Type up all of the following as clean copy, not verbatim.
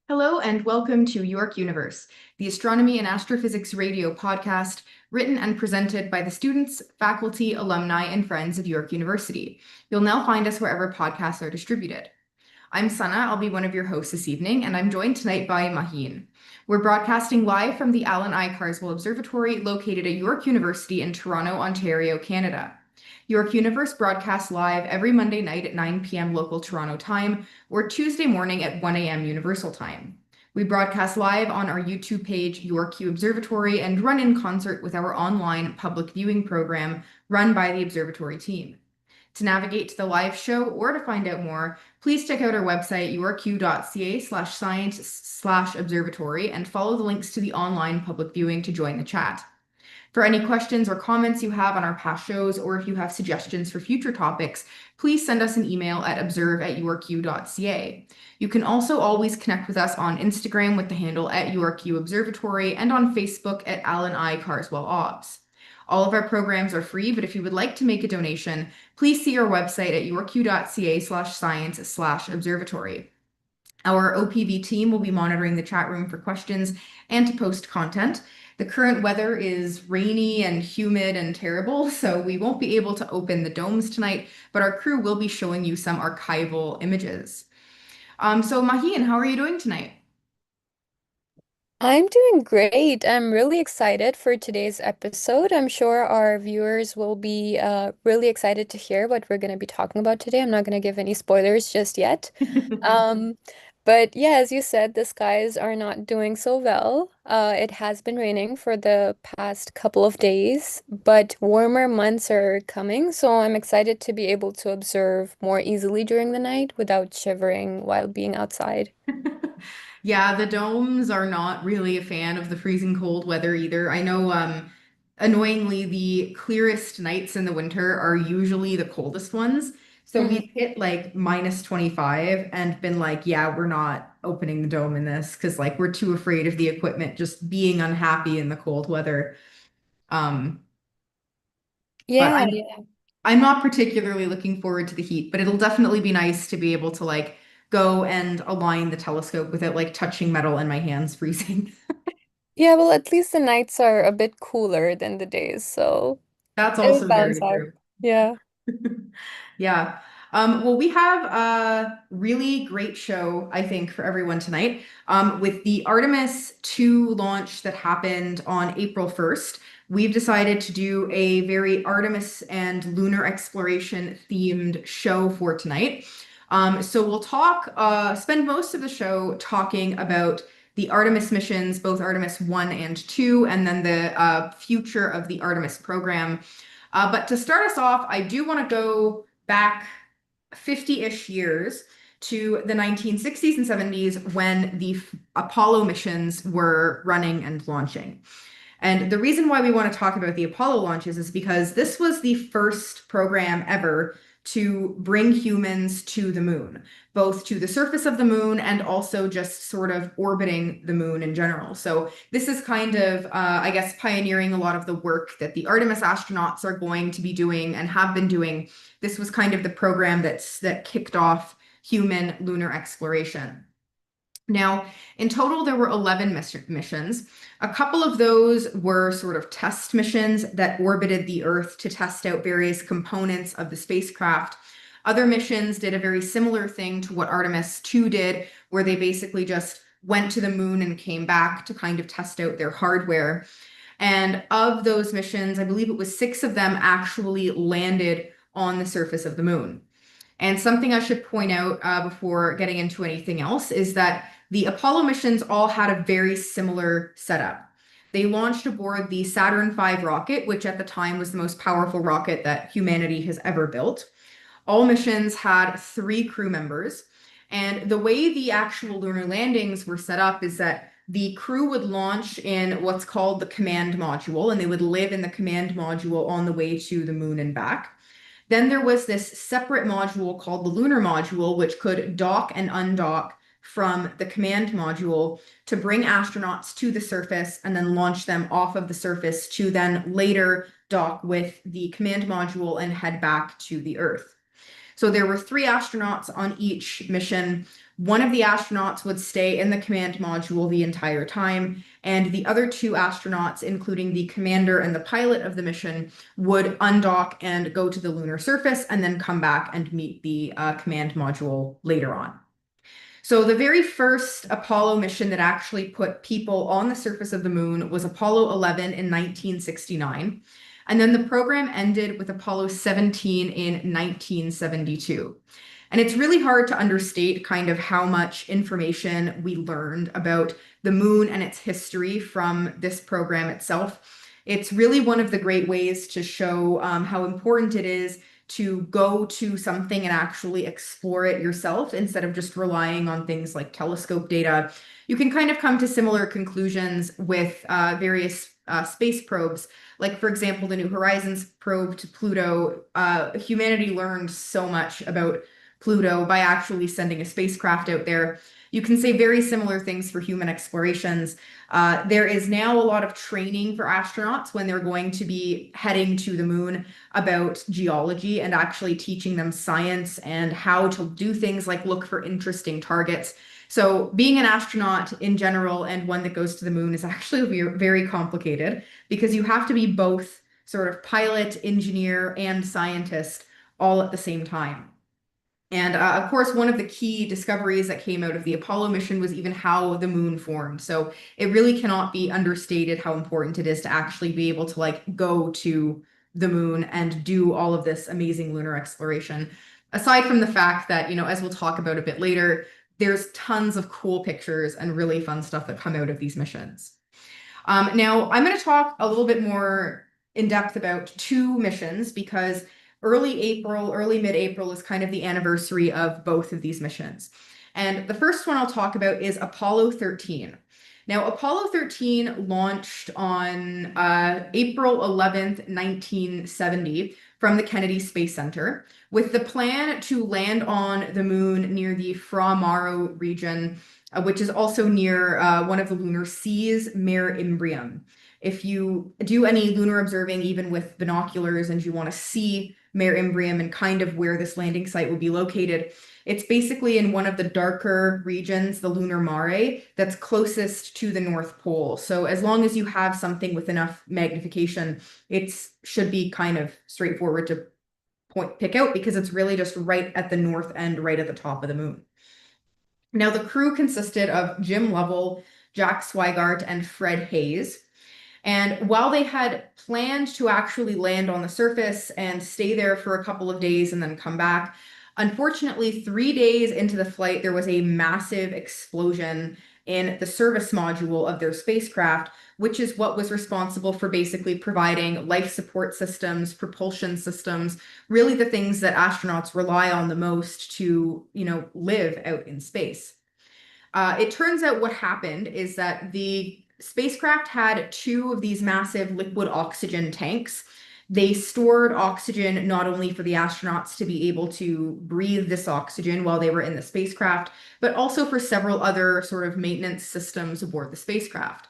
Hello and welcome to York Universe, the astronomy and astrophysics radio podcast written and presented by the students, faculty, alumni, and friends of York University. You'll now find us wherever podcasts are distributed. I'm Sana, I'll be one of your hosts this evening, and I'm joined tonight by Maheen. We're broadcasting live from the Allan Carswell Observatory located at York University in Toronto, Ontario, Canada. York Universe broadcasts live every Monday night at 9 p.m. local Toronto time or Tuesday morning at 1 a.m. Universal Time. We broadcast live on our YouTube page, York Observatory, and run in concert with our online public viewing program run by the Observatory team. To navigate to the live show or to find out more, please check out our website, yorku.ca/science/observatory, and follow the links to the online public viewing to join the chat. For any questions or comments you have on our past shows, or if you have suggestions for future topics, please send us an email at observe@yorku.ca. You can also always connect with us on Instagram with the handle @yorku_observatory and on Facebook at Allan I. Carswell Obs. All of our programs are free, but if you would like to make a donation, please see our website at yorku.ca/science/observatory. Our OPV team will be monitoring the chat room for questions and to post content. The current weather is rainy and humid and terrible, so we won't be able to open the domes tonight, but our crew will be showing you some archival images. So Maheen, how are you doing tonight? I'm doing great. I'm really excited for today's episode. I'm sure our viewers will be really excited to hear what we're going to be talking about today. I'm not going to give any spoilers just yet. Um, but yeah, as you said, the skies are not doing so well. It has been raining for the past couple of days, but warmer months are coming, so I'm excited to be able to observe more easily during the night without shivering while being outside. Yeah, the domes are not really a fan of the freezing cold weather either. I know, annoyingly, the clearest nights in the winter are usually the coldest ones. So we've hit like -25 and been like, yeah, we're not opening the dome in this because like we're too afraid of the equipment just being unhappy in the cold weather. Um, but Yeah, I'm not particularly looking forward to the heat, but it'll definitely be nice to be able to like go and align the telescope without like touching metal and my hands freezing. yeah, well, at least the nights are a bit cooler than the days, so That's it'll also balance very out. true. Yeah. Yeah. Well, we have a really great show, I think, for everyone tonight. With the Artemis 2 launch that happened on April 1st, we've decided to do a very Artemis and lunar exploration themed show for tonight. So we'll spend most of the show talking about the Artemis missions, both Artemis 1 and 2, and then the future of the Artemis program. But to start us off, I do want to go back 50-ish years to the 1960s and 70s when the Apollo missions were running and launching. And the reason why we want to talk about the Apollo launches is because this was the first program ever to bring humans to the moon, both to the surface of the moon and also just sort of orbiting the moon in general. So this is kind of, I guess, pioneering a lot of the work that the Artemis astronauts are going to be doing and have been doing. This was kind of the program that kicked off human lunar exploration. Now, in total, there were 11 missions. A couple of those were sort of test missions that orbited the Earth to test out various components of the spacecraft. Other missions did a very similar thing to what Artemis 2 did, where they basically just went to the moon and came back to kind of test out their hardware. And of those missions, I believe it was 6 of them actually landed on the surface of the moon. And something I should point out before getting into anything else is that the Apollo missions all had a very similar setup. They launched aboard the Saturn V rocket, which at the time was the most powerful rocket that humanity has ever built. All missions had 3 crew members. And the way the actual lunar landings were set up is that the crew would launch in what's called the command module, and they would live in the command module on the way to the moon and back. Then there was this separate module called the lunar module, which could dock and undock from the command module to bring astronauts to the surface and then launch them off of the surface to then later dock with the command module and head back to the Earth. So there were three astronauts on each mission. One of the astronauts would stay in the command module the entire time, and the other two astronauts, including the commander and the pilot of the mission, would undock and go to the lunar surface and then come back and meet the command module later on. So the very first Apollo mission that actually put people on the surface of the moon was Apollo 11 in 1969. And then the program ended with Apollo 17 in 1972. And it's really hard to understate kind of how much information we learned about the moon and its history from this program itself. It's really one of the great ways to show how important it is to go to something and actually explore it yourself instead of just relying on things like telescope data. You can kind of come to similar conclusions with various space probes. Like, for example, the New Horizons probe to Pluto. Humanity learned so much about Pluto by actually sending a spacecraft out there. You can say very similar things for human explorations. There is now a lot of training for astronauts when they're going to be heading to the moon about geology and actually teaching them science and how to do things like look for interesting targets. So being an astronaut in general and one that goes to the moon is actually very complicated because you have to be both sort of pilot, engineer, and scientist all at the same time. And of course, one of the key discoveries that came out of the Apollo mission was even how the moon formed. So it really cannot be understated how important it is to actually be able to like go to the moon and do all of this amazing lunar exploration. Aside from the fact that, as we'll talk about a bit later, there's tons of cool pictures and really fun stuff that come out of these missions. Now, I'm going to talk a little bit more in depth about two missions because early April, early mid-April is kind of the anniversary of both of these missions. And the first one I'll talk about is Apollo 13. Now, Apollo 13 launched on April 11th, 1970 from the Kennedy Space Center with the plan to land on the moon near the Fra Mauro region, which is also near one of the lunar seas, Mare Imbrium. If you do any lunar observing, even with binoculars, and you want to see Mare Imbrium and kind of where this landing site will be located, it's basically in one of the darker regions, the lunar mare, that's closest to the North Pole. So as long as you have something with enough magnification, it should be kind of straightforward to pick out because it's really just right at the north end, right at the top of the moon. Now, the crew consisted of Jim Lovell, Jack Swigart, and Fred Hayes. And while they had planned to actually land on the surface and stay there for a couple of days and then come back, unfortunately, 3 days into the flight, there was a massive explosion in the service module of their spacecraft, which is what was responsible for basically providing life support systems, propulsion systems, really the things that astronauts rely on the most to, live out in space. It turns out what happened is that the spacecraft had two of these massive liquid oxygen tanks. They stored oxygen not only for the astronauts to be able to breathe this oxygen while they were in the spacecraft, but also for several other sort of maintenance systems aboard the spacecraft.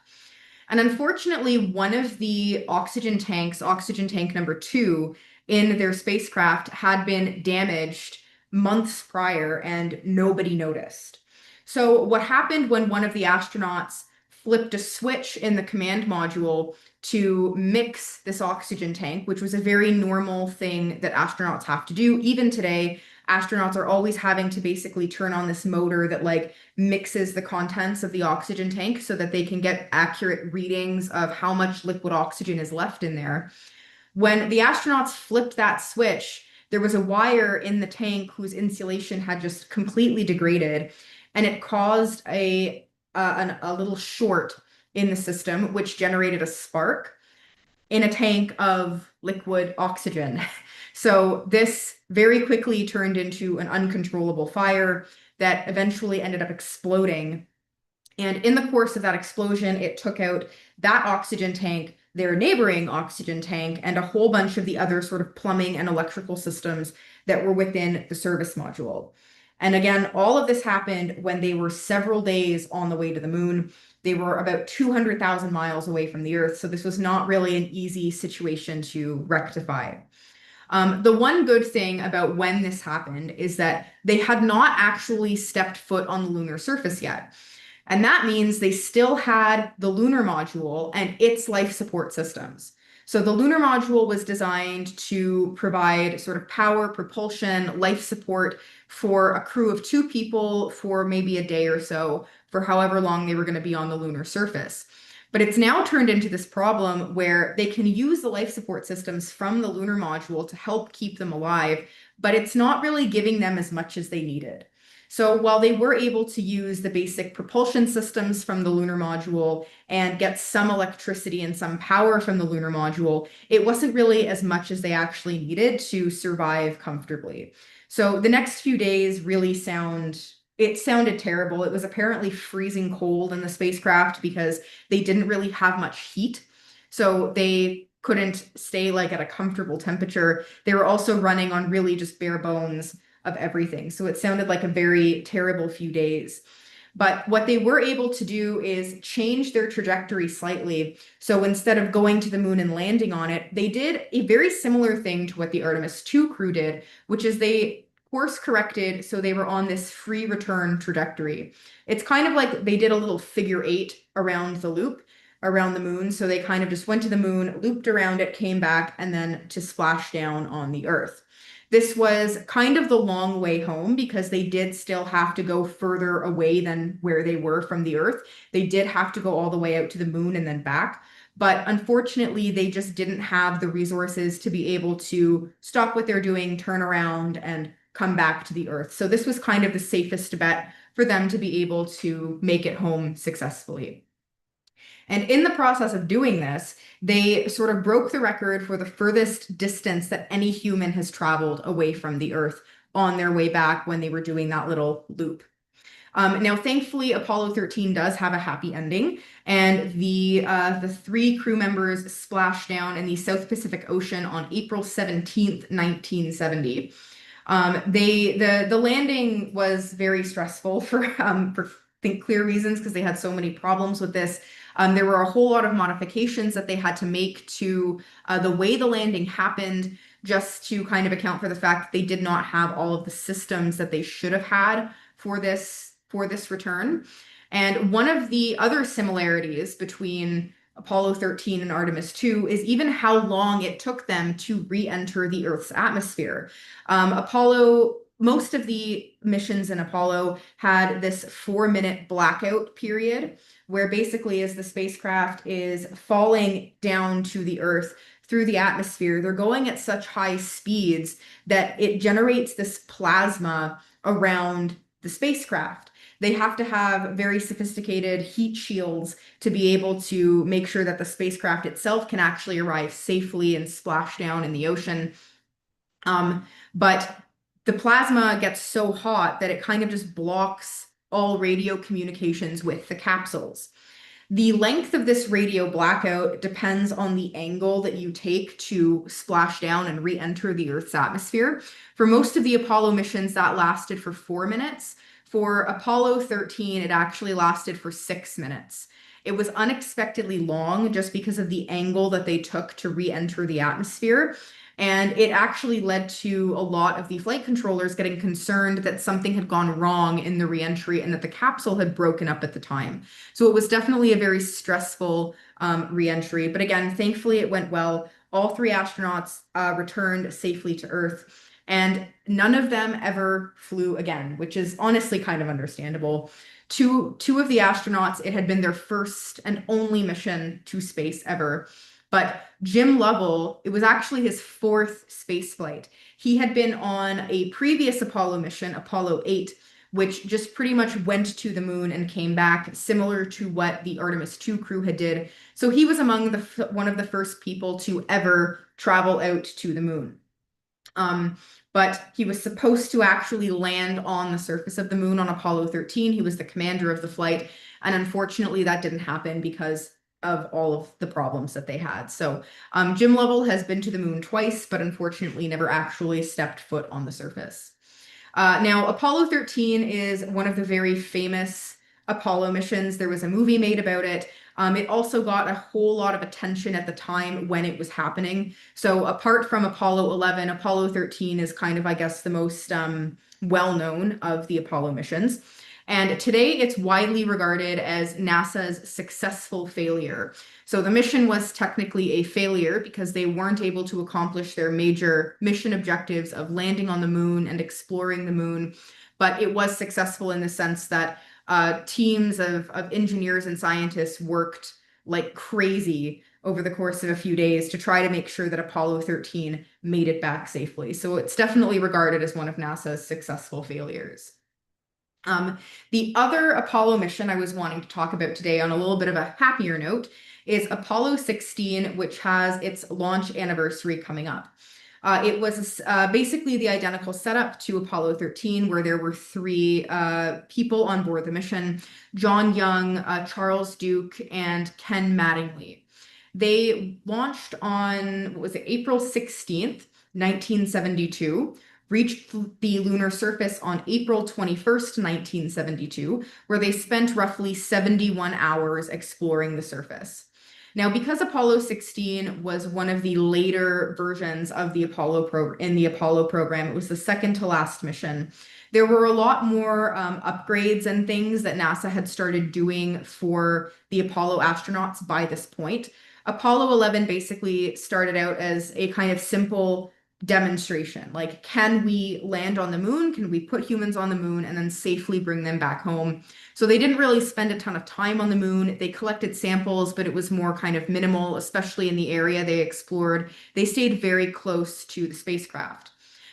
And unfortunately, one of the oxygen tanks, oxygen tank number 2, in their spacecraft had been damaged months prior and nobody noticed. So what happened when one of the astronauts flipped a switch in the command module to mix this oxygen tank, which was a very normal thing that astronauts have to do. Even today, astronauts are always having to basically turn on this motor that like mixes the contents of the oxygen tank so that they can get accurate readings of how much liquid oxygen is left in there. When the astronauts flipped that switch, there was a wire in the tank whose insulation had just completely degraded, and it caused a little short in the system, which generated a spark in a tank of liquid oxygen. So this very quickly turned into an uncontrollable fire that eventually ended up exploding. And in the course of that explosion, it took out that oxygen tank, their neighboring oxygen tank, and a whole bunch of the other sort of plumbing and electrical systems that were within the service module. And again, all of this happened when they were several days on the way to the moon. They were about 200,000 miles away from the Earth, so this was not really an easy situation to rectify. The one good thing about when this happened is that they had not actually stepped foot on the lunar surface yet. And that means they still had the lunar module and its life support systems. So the lunar module was designed to provide sort of power, propulsion, life support for a crew of two people for maybe a day or so, for however long they were going to be on the lunar surface. But it's now turned into this problem where they can use the life support systems from the lunar module to help keep them alive, but it's not really giving them as much as they needed. So while they were able to use the basic propulsion systems from the lunar module and get some electricity and some power from the lunar module, it wasn't really as much as they actually needed to survive comfortably. So the next few days really it sounded terrible. It was apparently freezing cold in the spacecraft because they didn't really have much heat. So they couldn't stay like at a comfortable temperature. They were also running on really just bare bones of everything. So it sounded like a very terrible few days. But what they were able to do is change their trajectory slightly. So instead of going to the moon and landing on it, they did a very similar thing to what the Artemis 2 crew did, which is they course corrected so they were on this free return trajectory. It's kind of like they did a little figure eight around the loop around the moon. So they kind of just went to the moon, looped around it, came back, and then to splash down on the Earth. This was kind of the long way home because they did still have to go further away than where they were from the Earth. They did have to go all the way out to the moon and then back. But unfortunately, they just didn't have the resources to be able to stop what they're doing, turn around, and come back to the Earth. So this was kind of the safest bet for them to be able to make it home successfully. And in the process of doing this, they sort of broke the record for the furthest distance that any human has traveled away from the Earth on their way back when they were doing that little loop. Now, thankfully, Apollo 13 does have a happy ending, and the three crew members splashed down in the South Pacific Ocean on April 17th, 1970. The landing was very stressful for I think clear reasons because they had so many problems with this. There were a whole lot of modifications that they had to make to the way the landing happened, just to kind of account for the fact that they did not have all of the systems that they should have had for this return. And one of the other similarities between Apollo 13 and Artemis 2 is even how long it took them to re-enter the Earth's atmosphere. Most of the missions in Apollo had this 4-minute blackout period where basically as the spacecraft is falling down to the Earth through the atmosphere, they're going at such high speeds that it generates this plasma around the spacecraft. They have to have very sophisticated heat shields to be able to make sure that the spacecraft itself can actually arrive safely and splash down in the ocean. But the plasma gets so hot that it kind of just blocks all radio communications with the capsules. The length of this radio blackout depends on the angle that you take to splash down and re-enter the Earth's atmosphere. For most of the Apollo missions, that lasted for 4 minutes. For Apollo 13, it actually lasted for 6 minutes. It was unexpectedly long just because of the angle that they took to re-enter the atmosphere. And it actually led to a lot of the flight controllers getting concerned that something had gone wrong in the reentry and that the capsule had broken up at the time. So it was definitely a very stressful reentry. But again, thankfully it went well. All three astronauts returned safely to Earth, and none of them ever flew again, which is honestly kind of understandable. Two of the astronauts, it had been their first and only mission to space ever. But Jim Lovell, it was actually his fourth space flight. He had been on a previous Apollo mission, Apollo 8, which just pretty much went to the moon and came back, similar to what the Artemis 2 crew had did. So he was among one of the first people to ever travel out to the moon. But he was supposed to actually land on the surface of the moon on Apollo 13. He was the commander of the flight. And unfortunately, that didn't happen because of all of the problems that they had. So Jim Lovell has been to the moon twice, but unfortunately never actually stepped foot on the surface. Now, Apollo 13 is one of the very famous Apollo missions. There was a movie made about it. It also got a whole lot of attention at the time when it was happening. So apart from Apollo 11, Apollo 13 is kind of, I guess, the most well-known of the Apollo missions. And today it's widely regarded as NASA's successful failure. So the mission was technically a failure because they weren't able to accomplish their major mission objectives of landing on the moon and exploring the moon. But it was successful in the sense that teams of engineers and scientists worked like crazy over the course of a few days to try to make sure that Apollo 13 made it back safely. So it's definitely regarded as one of NASA's successful failures. Um, the other Apollo mission I was wanting to talk about today on a little bit of a happier note is Apollo 16, which has its launch anniversary coming up. It was basically the identical setup to Apollo 13, where there were three people on board the mission: John Young, Charles Duke, and Ken Mattingly. They launched on, what was it, April 16th, 1972, reached the lunar surface on April 21st, 1972, where they spent roughly 71 hours exploring the surface. Now, because Apollo 16 was one of the later versions of the in the Apollo program, it was the second to last mission. There were a lot more upgrades and things that NASA had started doing for the Apollo astronauts by this point. Apollo 11 basically started out as a kind of simple demonstration. Like, can we land on the moon? Can we put humans on the moon and then safely bring them back home? So they didn't really spend a ton of time on the moon. They collected samples, but it was more kind of minimal, especially in the area they explored. They stayed very close to the spacecraft.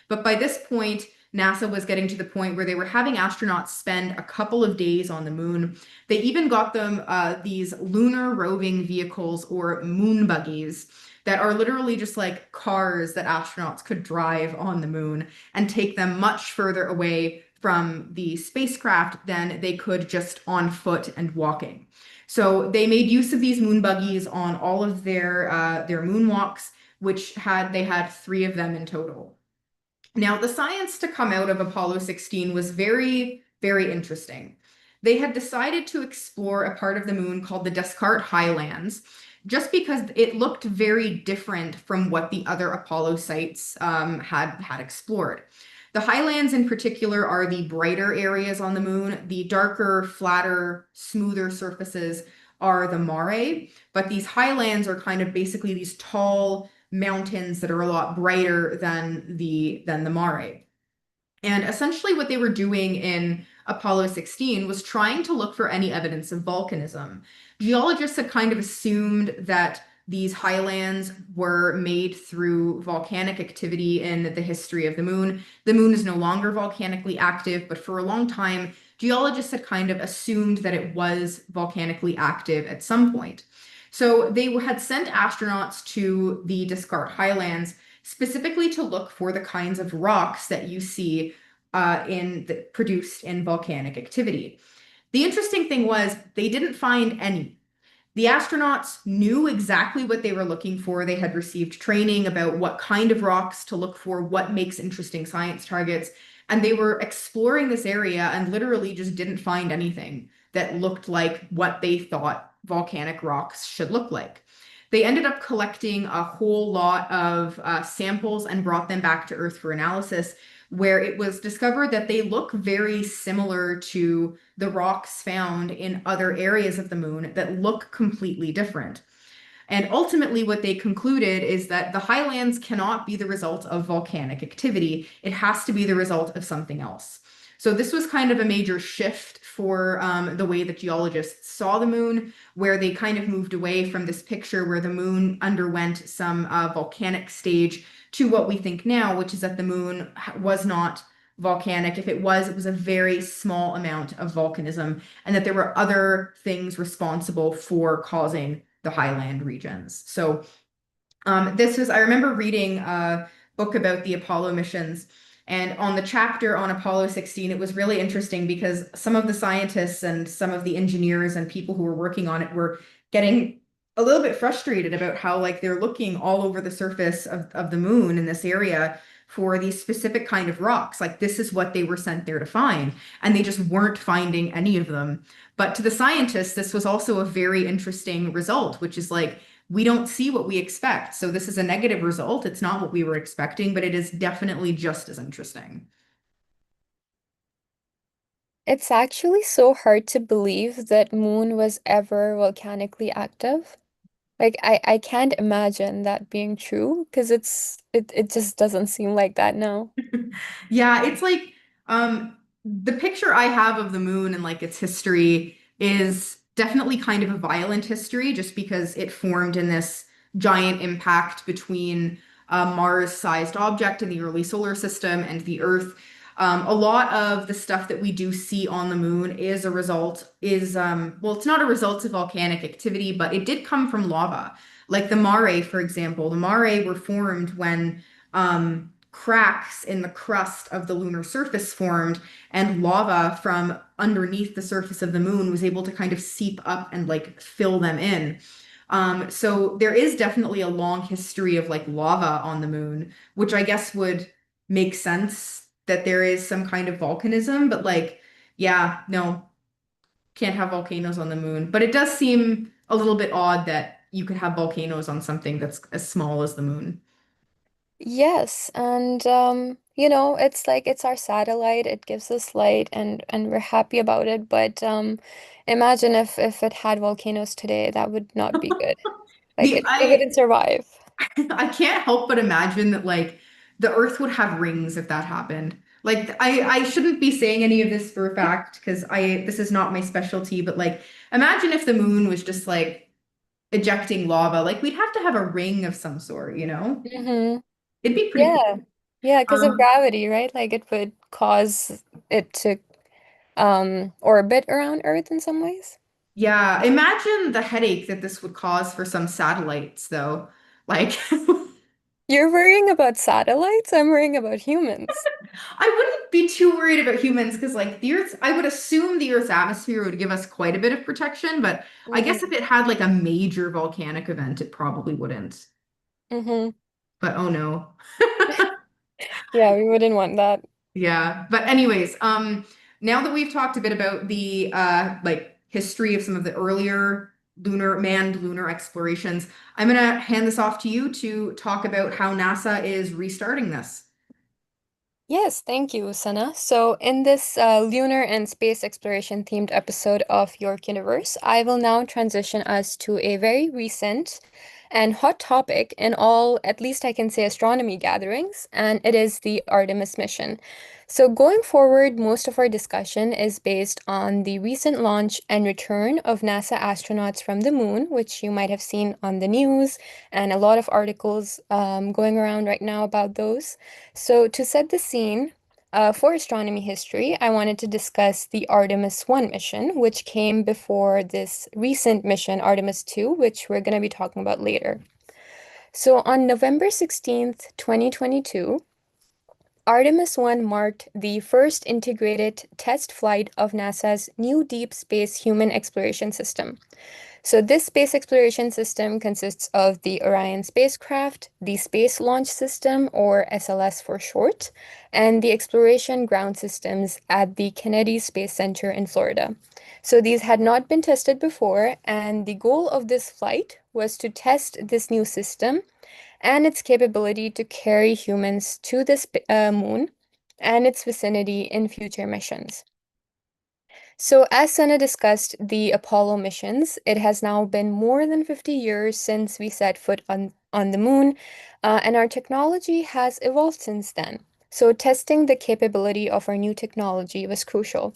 But by this point, NASA was getting to the point where they were having astronauts spend a couple of days on the moon. They even got them these lunar roving vehicles, or moon buggies, that are literally just like cars that astronauts could drive on the moon and take them much further away from the spacecraft than they could just on foot and walking. So they made use of these moon buggies on all of their moonwalks, they had three of them in total. Now, the science to come out of Apollo 16 was very, very interesting. They had decided to explore a part of the moon called the Descartes Highlands, just because it looked very different from what the other Apollo sites had explored. The highlands in particular are the brighter areas on the moon. The darker, flatter, smoother surfaces are the mare, but these highlands are kind of basically these tall mountains that are a lot brighter than the mare. And essentially what they were doing in Apollo 16 was trying to look for any evidence of volcanism. Geologists had kind of assumed that these highlands were made through volcanic activity in the history of the moon. The moon is no longer volcanically active, but for a long time, geologists had kind of assumed that it was volcanically active at some point. So they had sent astronauts to the Descartes Highlands specifically to look for the kinds of rocks that you see produced in volcanic activity. The interesting thing was they didn't find any. The astronauts knew exactly what they were looking for. They had received training about what kind of rocks to look for, what makes interesting science targets, and they were exploring this area and literally just didn't find anything that looked like what they thought volcanic rocks should look like. They ended up collecting a whole lot of samples and brought them back to Earth for analysis, where it was discovered that they look very similar to the rocks found in other areas of the moon that look completely different. And ultimately, what they concluded is that the highlands cannot be the result of volcanic activity. It has to be the result of something else. So this was kind of a major shift for the way that geologists saw the moon, where they kind of moved away from this picture where the moon underwent some volcanic stage to what we think now, which is that the moon was not volcanic. If it was a very small amount of volcanism, and that there were other things responsible for causing the highland regions. So I remember reading a book about the Apollo missions, and on the chapter on Apollo 16, it was really interesting because some of the scientists and some of the engineers and people who were working on it were getting a little bit frustrated about how, like, they're looking all over the surface of the moon in this area for these specific kind of rocks. Like this is what they were sent there to find, and they just weren't finding any of them. But to the scientists, this was also a very interesting result, which is like we don't see what we expect. So this is a negative result. It's not what we were expecting, but it is definitely just as interesting. It's actually so hard to believe that moon was ever volcanically active. Like I can't imagine that being true because it just doesn't seem like that now. Yeah, it's like the picture I have of the moon and like its history is definitely kind of a violent history just because it formed in this giant impact between a Mars-sized object in the early solar system and the Earth. A lot of the stuff that we do see on the moon is a result, is well, it's not a result of volcanic activity, but it did come from lava. Like the mare, for example. The mare were formed when cracks in the crust of the lunar surface formed, and lava from underneath the surface of the moon was able to kind of seep up and like fill them in. So there is definitely a long history of like lava on the moon, which I guess would make sense that there is some kind of volcanism, but like, yeah, no, can't have volcanoes on the moon. But it does seem a little bit odd that you could have volcanoes on something that's as small as the moon. Yes, and it's like it's our satellite. It gives us light and we're happy about it, but imagine if it had volcanoes today, that would not be good. Like The it I wouldn't survive. I can't help but imagine that like the Earth would have rings if that happened. Like I shouldn't be saying any of this for a fact because I this is not my specialty, but like imagine if the moon was just like ejecting lava. Like we'd have to have a ring of some sort, you know? Hmm. It'd be pretty Yeah. cool. Yeah, because of Um, gravity, right? Like it would cause it to orbit around Earth in some ways. yeah, imagine the headache that this would cause for some satellites though. Like You're worrying about satellites? I'm worrying about humans. I wouldn't be too worried about humans because, like, the Earth's, I would assume the Earth's atmosphere would give us quite a bit of protection, but I guess if Hmm. it had like a major volcanic event, it probably wouldn't. Hmm. But oh no. Yeah, we wouldn't want that. Yeah. But anyways, now that we've talked a bit about the like history of some of the earlier manned lunar explorations, I'm gonna hand this off to you to talk about how NASA is restarting this. Yes, thank you, Sana. So, in this lunar and space exploration themed episode of York Universe, I will now transition us to a very recent and hot topic in all, at least I can say, astronomy gatherings, and it is the Artemis mission. So, going forward, most of our discussion is based on the recent launch and return of NASA astronauts from the moon, which you might have seen on the news, and a lot of articles going around right now about those. So, to set the scene, for astronomy history, I wanted to discuss the Artemis 1 mission, which came before this recent mission, Artemis 2, which we're going to be talking about later. So, on November 16th, 2022, Artemis 1 marked the first integrated test flight of NASA's new deep space human exploration system. So, this space exploration system consists of the Orion spacecraft, the Space Launch System, or SLS for short, and the Exploration Ground Systems at the Kennedy Space Center in Florida. So, these had not been tested before, and the goal of this flight was to test this new system and its capability to carry humans to the moon and its vicinity in future missions. So, as Sana discussed the Apollo missions, it has now been more than 50 years since we set foot on the moon, and our technology has evolved since then. So, testing the capability of our new technology was crucial.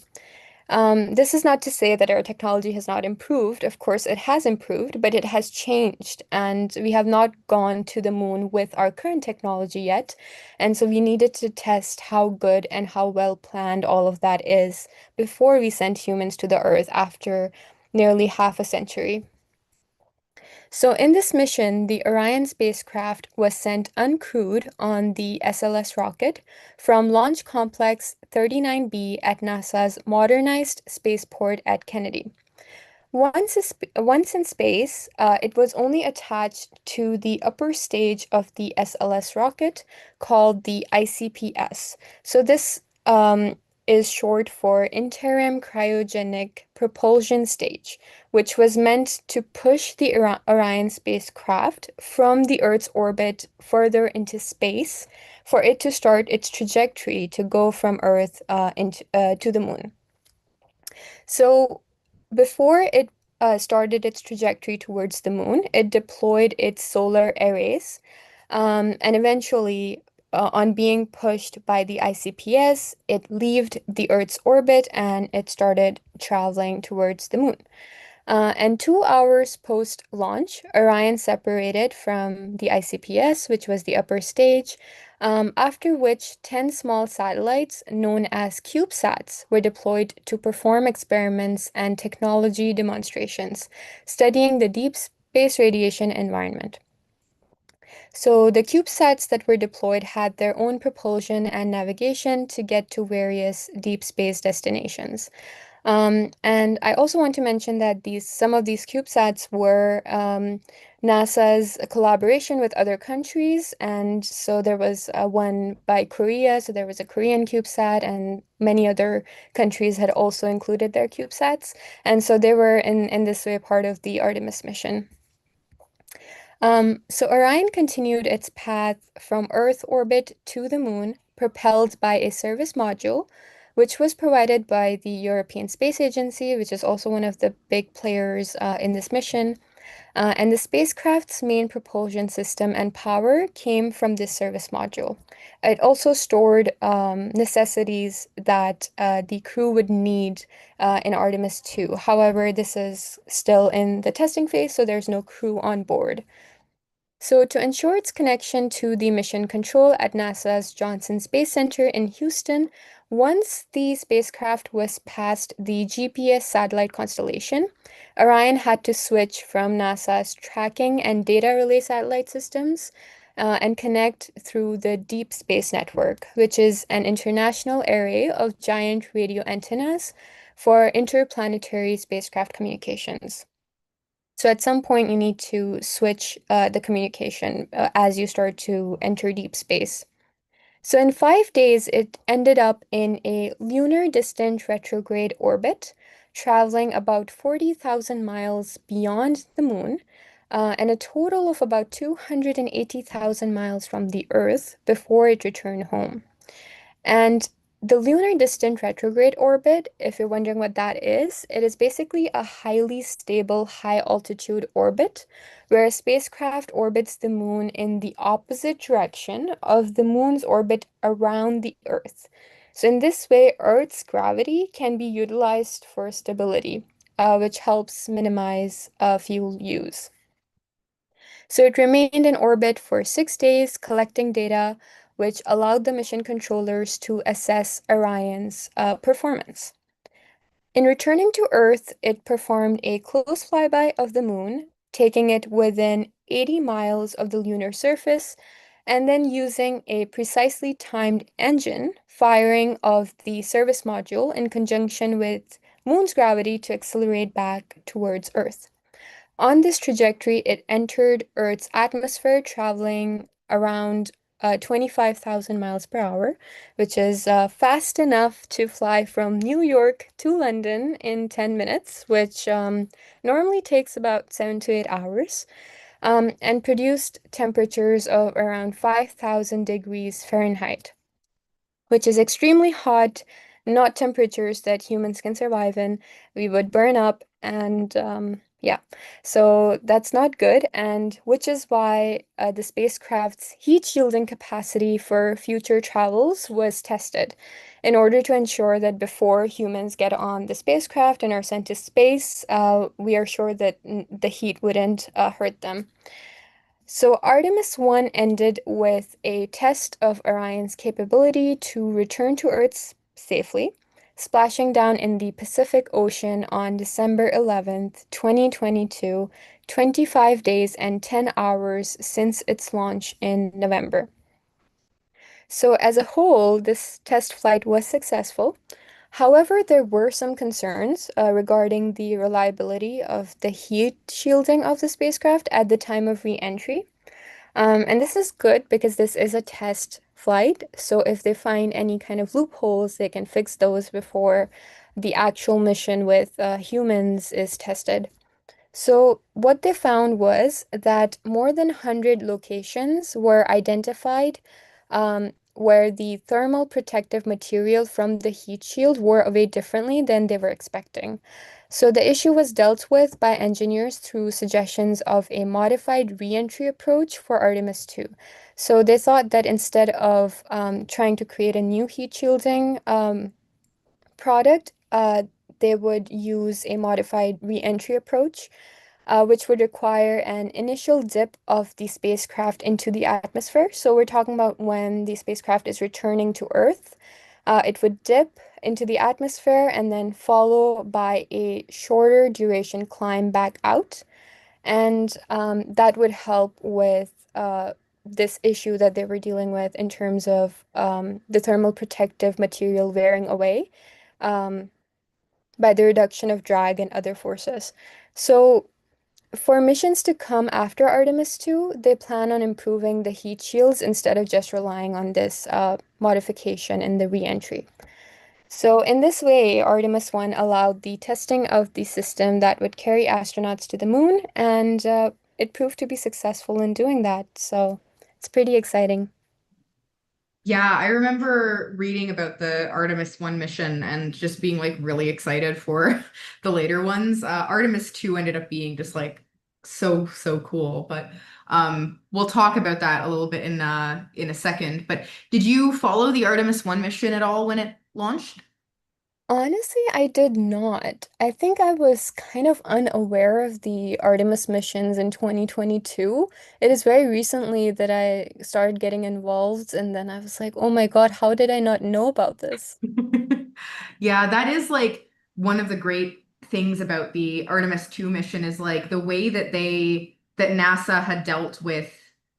This is not to say that our technology has not improved. Of course, it has improved, but it has changed, and we have not gone to the moon with our current technology yet. And so we needed to test how good and how well planned all of that is before we sent humans to the Earth after nearly half a century. So, in this mission, the Orion spacecraft was sent uncrewed on the SLS rocket from Launch Complex 39B at NASA's modernized spaceport at Kennedy. Once in space, it was only attached to the upper stage of the SLS rocket called the ICPS. So this is short for Interim Cryogenic Propulsion Stage, which was meant to push the Orion spacecraft from the Earth's orbit further into space for it to start its trajectory to go from Earth to the moon. So before it started its trajectory towards the moon, it deployed its solar arrays, and eventually, on being pushed by the ICPS, it left the Earth's orbit and it started traveling towards the moon. And 2 hours post-launch, Orion separated from the ICPS, which was the upper stage, after which 10 small satellites, known as CubeSats, were deployed to perform experiments and technology demonstrations, studying the deep space radiation environment. So the CubeSats that were deployed had their own propulsion and navigation to get to various deep space destinations. And I also want to mention that some of these CubeSats were NASA's collaboration with other countries, and so there was one by Korea, so there was a Korean CubeSat, and many other countries had also included their CubeSats, and so they were in this way part of the Artemis mission. So Orion continued its path from Earth orbit to the moon, propelled by a service module, which was provided by the European Space Agency, which is also one of the big players in this mission. And the spacecraft's main propulsion system and power came from this service module. It also stored necessities that the crew would need in Artemis 2. However, this is still in the testing phase, so there's no crew on board. So, to ensure its connection to the mission control at NASA's Johnson Space Center in Houston, once the spacecraft was past the GPS satellite constellation, Orion had to switch from NASA's tracking and data relay satellite systems and connect through the Deep Space Network, which is an international array of giant radio antennas for interplanetary spacecraft communications. So at some point, you need to switch the communication as you start to enter deep space. So in 5 days, it ended up in a lunar distant retrograde orbit, traveling about 40,000 miles beyond the moon, and a total of about 280,000 miles from the Earth before it returned home. And the lunar distant retrograde orbit, if you're wondering what that is, it is basically a highly stable high altitude orbit where a spacecraft orbits the moon in the opposite direction of the moon's orbit around the Earth. So in this way, Earth's gravity can be utilized for stability, which helps minimize fuel use. So it remained in orbit for 6 days, collecting data, which allowed the mission controllers to assess Orion's performance. In returning to Earth, it performed a close flyby of the moon, taking it within 80 miles of the lunar surface, and then using a precisely timed engine firing of the service module in conjunction with moon's gravity to accelerate back towards Earth. On this trajectory, it entered Earth's atmosphere, traveling around 25,000 miles per hour, which is fast enough to fly from New York to London in 10 minutes, which normally takes about 7 to 8 hours, and produced temperatures of around 5,000 degrees Fahrenheit, which is extremely hot, not temperatures that humans can survive in. We would burn up, and yeah, so that's not good, and which is why the spacecraft's heat shielding capacity for future travels was tested in order to ensure that before humans get on the spacecraft and are sent to space, we are sure that the heat wouldn't hurt them. So Artemis 1 ended with a test of Orion's capability to return to Earth safely, splashing down in the Pacific Ocean on December 11th, 2022, 25 days and 10 hours since its launch in November. So as a whole, this test flight was successful. However, there were some concerns regarding the reliability of the heat shielding of the spacecraft at the time of re-entry. And this is good because this is a test flight. So if they find any kind of loopholes, they can fix those before the actual mission with humans is tested. So, what they found was that more than 100 locations were identified where the thermal protective material from the heat shield wore away differently than they were expecting. So, the issue was dealt with by engineers through suggestions of a modified reentry approach for Artemis 2. So, they thought that instead of trying to create a new heat shielding product, they would use a modified reentry approach which would require an initial dip of the spacecraft into the atmosphere. So we're talking about when the spacecraft is returning to Earth. It would dip into the atmosphere and then follow by a shorter duration climb back out. And that would help with this issue that they were dealing with in terms of the thermal protective material wearing away um, by the reduction of drag and other forces. So for missions to come after Artemis 2, they plan on improving the heat shields instead of just relying on this modification in the reentry. So, in this way, Artemis 1 allowed the testing of the system that would carry astronauts to the moon, and it proved to be successful in doing that. So, it's pretty exciting. Yeah, I remember reading about the Artemis 1 mission and just being like really excited for the later ones. Artemis 2 ended up being just like so cool, but we'll talk about that a little bit in a second. But did you follow the Artemis 1 mission at all when it launched? Honestly, I did not. I think I was kind of unaware of the Artemis missions in 2022. It is very recently that I started getting involved, and then I was like, oh my God, how did I not know about this? Yeah, that is like one of the great things about the Artemis 2 mission is like the way that NASA had dealt with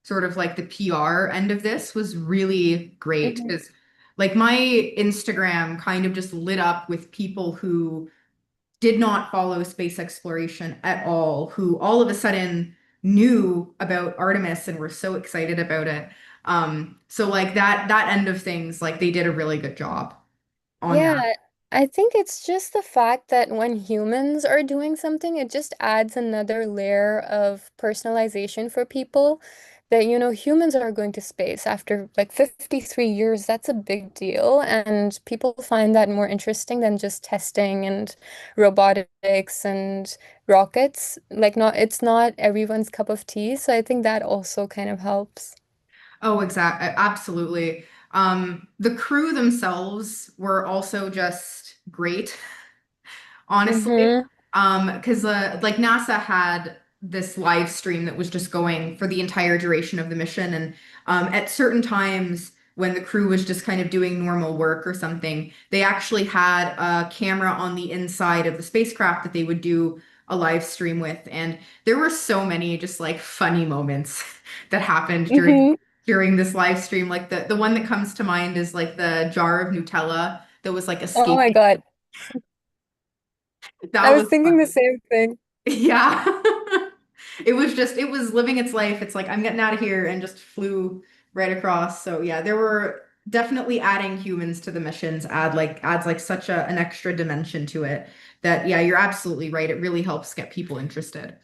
sort of like the PR end of this was really great Mhm. because like my Instagram kind of just lit up with people who did not follow space exploration at all, who all of a sudden knew about Artemis and were so excited about it. So like that end of things, like they did a really good job on that. Yeah, I think it's just the fact that when humans are doing something, it just adds another layer of personalization for people. That, humans are going to space after like 53 years. That's a big deal. And people find that more interesting than just testing and robotics and rockets. Like, it's not everyone's cup of tea. So I think that also kind of helps. Oh, exactly. Absolutely. The crew themselves were also just great. Honestly. Mm-hmm. Because like NASA had this live stream that was just going for the entire duration of the mission, and at certain times when the crew was just kind of doing normal work or something, they actually had a camera on the inside of the spacecraft that they would do a live stream with, and there were so many just like funny moments that happened Mm-hmm. during this live stream. Like the one that comes to mind is like the jar of Nutella that was like Oh my escaping. God. I That was was thinking the funny. same thing. Yeah. It was living its life. It's like, I'm getting out of here and just flew right across. So yeah, there were definitely adding humans to the missions adds like such an extra dimension to it that yeah, you're absolutely right. It really helps get people interested.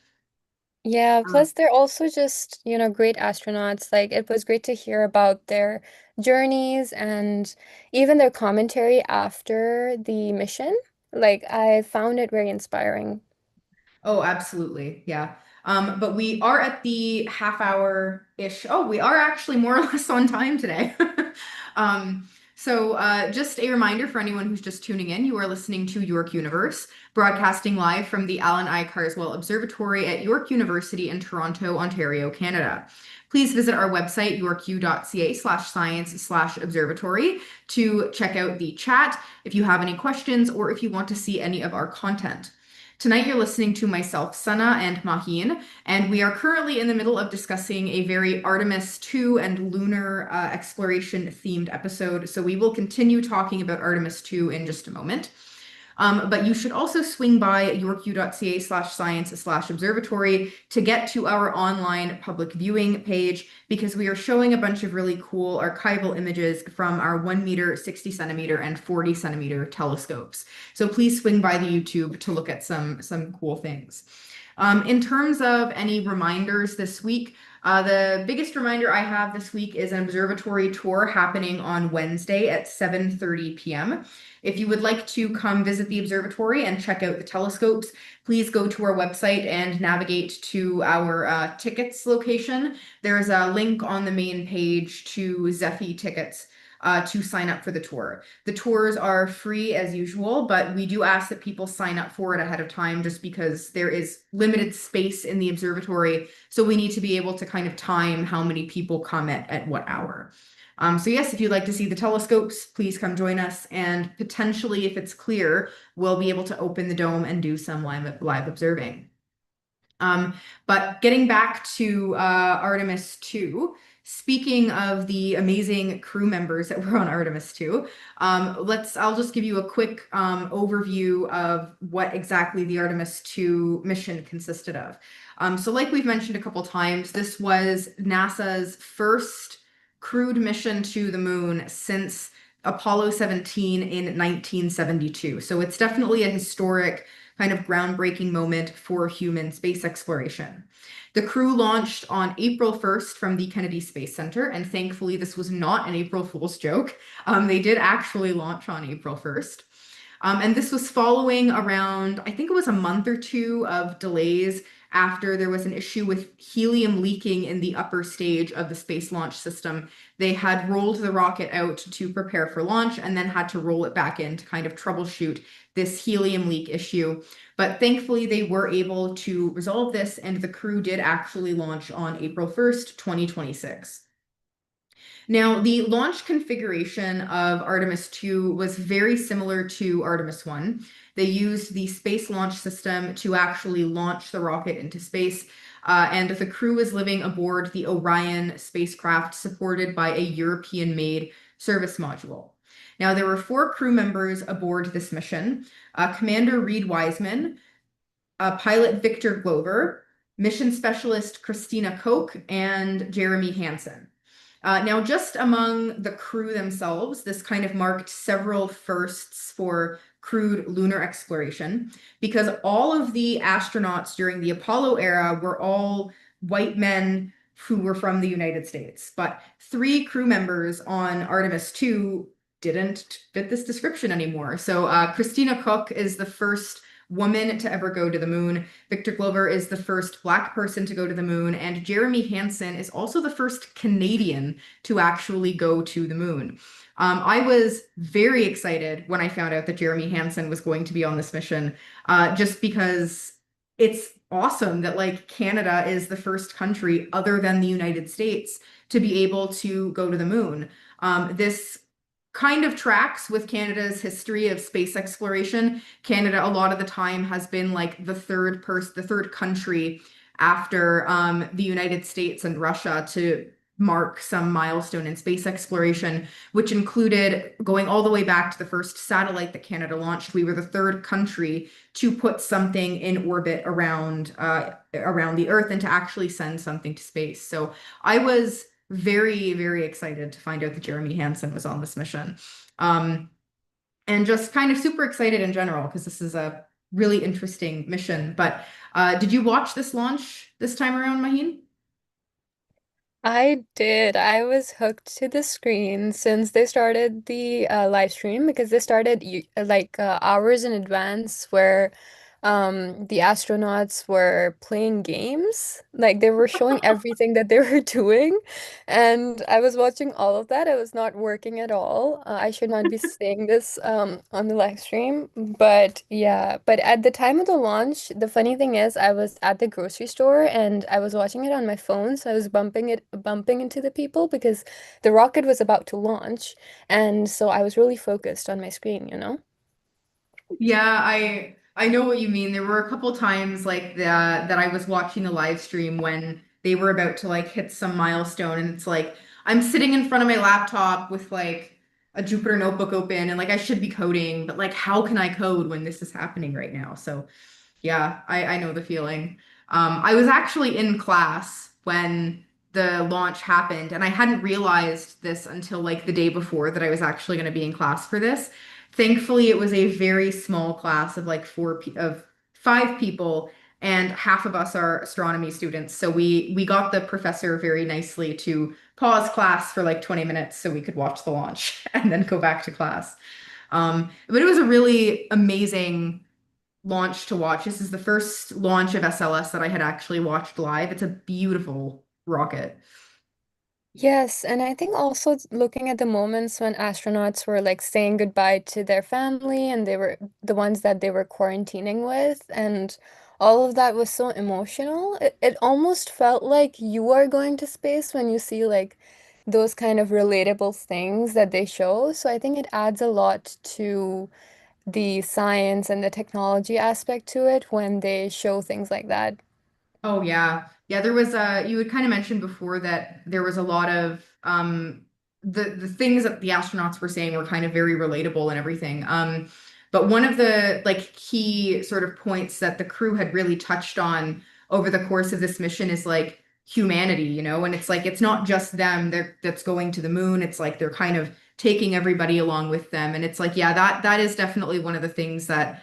Yeah, Uh, plus they're also just, great astronauts. Like it was great to hear about their journeys and even their commentary after the mission. Like I found it very inspiring. Oh, absolutely. Yeah. But we are at the half hour-ish. Oh, we are actually more or less on time today. Just a reminder for anyone who's just tuning in, you are listening to York Universe, broadcasting live from the Allan Carswell Observatory at York University in Toronto, Ontario, Canada. Please visit our website, yorku.ca/science/observatory, to check out the chat if you have any questions or if you want to see any of our content. Tonight you're listening to myself, Sana, and Maheen, and we are currently in the middle of discussing a very Artemis 2 and lunar exploration themed episode. So we will continue talking about Artemis 2 in just a moment. But you should also swing by yorku.ca/science/observatory to get to our online public viewing page because we are showing a bunch of really cool archival images from our 1 meter, 60 centimeter, and 40 centimeter telescopes. So please swing by the YouTube to look at some cool things. In terms of any reminders this week, the biggest reminder I have this week is an observatory tour happening on Wednesday at 7:30 p.m. If you would like to come visit the observatory and check out the telescopes, please go to our website and navigate to our tickets location. There's a link on the main page to Zephy tickets to sign up for the tour. The tours are free as usual, but we do ask that people sign up for it ahead of time just because there is limited space in the observatory. So we need to be able to kind of time how many people come at what hour. So yes, if you'd like to see the telescopes, please come join us. And potentially, if it's clear, we'll be able to open the dome and do some live observing. Um, but getting back to Artemis 2, speaking of the amazing crew members that were on Artemis 2, I'll just give you a quick overview of what exactly the Artemis 2 mission consisted of. So like we've mentioned a couple times, this was NASA's first crewed mission to the moon since Apollo 17 in 1972. So it's definitely a historic kind of groundbreaking moment for human space exploration. The crew launched on April 1st from the Kennedy Space Center, and thankfully this was not an April Fool's joke. They did actually launch on April 1st. And this was following around, I think it was a month or two of delays after there was an issue with helium leaking in the upper stage of the Space Launch System. They had rolled the rocket out to prepare for launch and then had to roll it back in to kind of troubleshoot this helium leak issue. But thankfully, they were able to resolve this, and the crew did actually launch on April 1st, 2026. Now, the launch configuration of Artemis 2 was very similar to Artemis 1. They used the Space Launch System to actually launch the rocket into space, and the crew was living aboard the Orion spacecraft supported by a European-made service module. Now, there were 4 crew members aboard this mission, Commander Reed Wiseman, pilot Victor Glover, mission specialist Christina Koch, and Jeremy Hansen. Now, just among the crew themselves, this kind of marked several firsts for crewed lunar exploration because all of the astronauts during the Apollo era were all white men who were from the United States. But 3 crew members on Artemis 2 didn't fit this description anymore. So Christina Koch is the first woman to ever go to the moon. Victor Glover is the first Black person to go to the moon, and Jeremy Hansen is also the first Canadian to actually go to the moon. I was very excited when I found out that Jeremy Hansen was going to be on this mission, just because it's awesome that like Canada is the first country other than the United States to be able to go to the moon. This kind of tracks with Canada's history of space exploration. Canada, a lot of the time, has been like the third country after the United States and Russia to mark some milestone in space exploration, which included going all the way back to the first satellite that Canada launched. We were the third country to put something in orbit around the Earth and to actually send something to space. So I was very, very excited to find out that Jeremy Hansen was on this mission. And just kind of super excited in general because this is a really interesting mission. But did you watch this launch this time around, Maheen? I did. I was hooked to the screen since they started the live stream because they started hours in advance where the astronauts were playing games. Like they were showing everything that they were doing. And I was watching all of that. I was not working at all. I should not be saying this on the live stream. But yeah, but at the time of the launch, the funny thing is I was at the grocery store and I was watching it on my phone. So I was bumping into the people because the rocket was about to launch. And so I was really focused on my screen, you know? Yeah, I know what you mean. There were a couple times like that I was watching the live stream when they were about to like hit some milestone, and it's like I'm sitting in front of my laptop with like a Jupyter notebook open, and like I should be coding, but like how can I code when this is happening right now? So yeah, I know the feeling. I was actually in class when the launch happened, and I hadn't realized this until like the day before that I was actually going to be in class for this. Thankfully, it was a very small class of like of 5 people, and half of us are astronomy students. So we got the professor very nicely to pause class for like 20 minutes so we could watch the launch and then go back to class. But it was a really amazing launch to watch. This is the first launch of SLS that I had actually watched live. It's a beautiful rocket. Yes, and I think also looking at the moments when astronauts were like saying goodbye to their family and they were the ones that they were quarantining with, and all of that was so emotional. It almost felt like you are going to space when you see like those kind of relatable things that they show. So I think it adds a lot to the science and the technology aspect to it when they show things like that. Oh yeah. Yeah, there was you had kind of mentioned before that there was a lot of the things that the astronauts were saying were kind of very relatable and everything. But one of the like key sort of points that the crew had really touched on over the course of this mission is like humanity, you know, and it's like it's not just them that's going to the moon. It's like they're kind of taking everybody along with them. And it's like, yeah, that is definitely one of the things that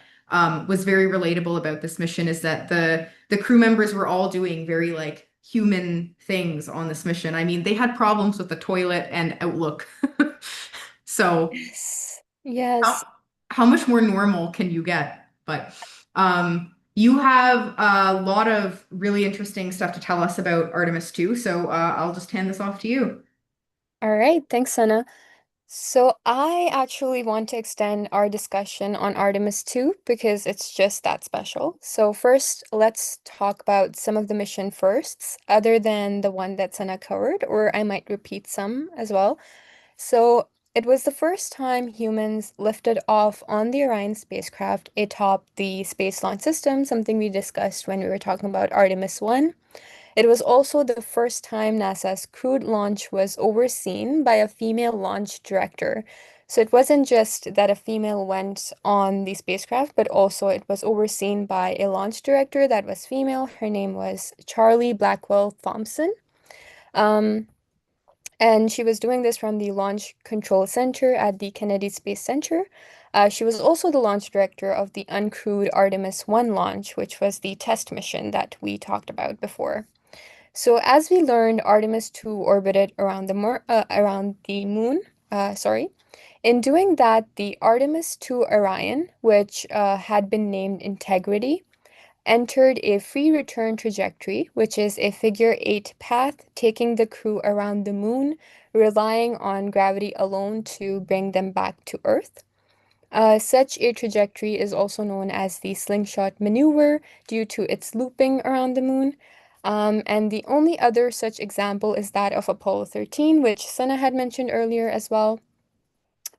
was very relatable about this mission is that the crew members were all doing very like human things on this mission. I mean, they had problems with the toilet and Outlook. So Yes. how Yes. how much more normal can you get? But you have a lot of really interesting stuff to tell us about Artemis 2, so I'll just hand this off to you. All right. Thanks, Sana. So I actually want to extend our discussion on Artemis 2 because it's just that special. So first, let's talk about some of the mission firsts, other than the one that Sana covered, or I might repeat some as well. So it was the first time humans lifted off on the Orion spacecraft atop the Space Launch System, something we discussed when we were talking about Artemis 1. It was also the first time NASA's crewed launch was overseen by a female launch director. So it wasn't just that a female went on the spacecraft, but also it was overseen by a launch director that was female. Her name was Charlie Blackwell Thompson. Um, and she was doing this from the Launch Control Center at the Kennedy Space Center. She was also the launch director of the uncrewed Artemis 1 launch, which was the test mission that we talked about before. So as we learned, Artemis 2 orbited around the moon. Sorry. In doing that, the Artemis 2 Orion, which had been named Integrity, entered a free return trajectory, which is a figure-8 path taking the crew around the moon, relying on gravity alone to bring them back to Earth. Such a trajectory is also known as the slingshot maneuver due to its looping around the moon. And the only other such example is that of Apollo 13, which Sana had mentioned earlier as well.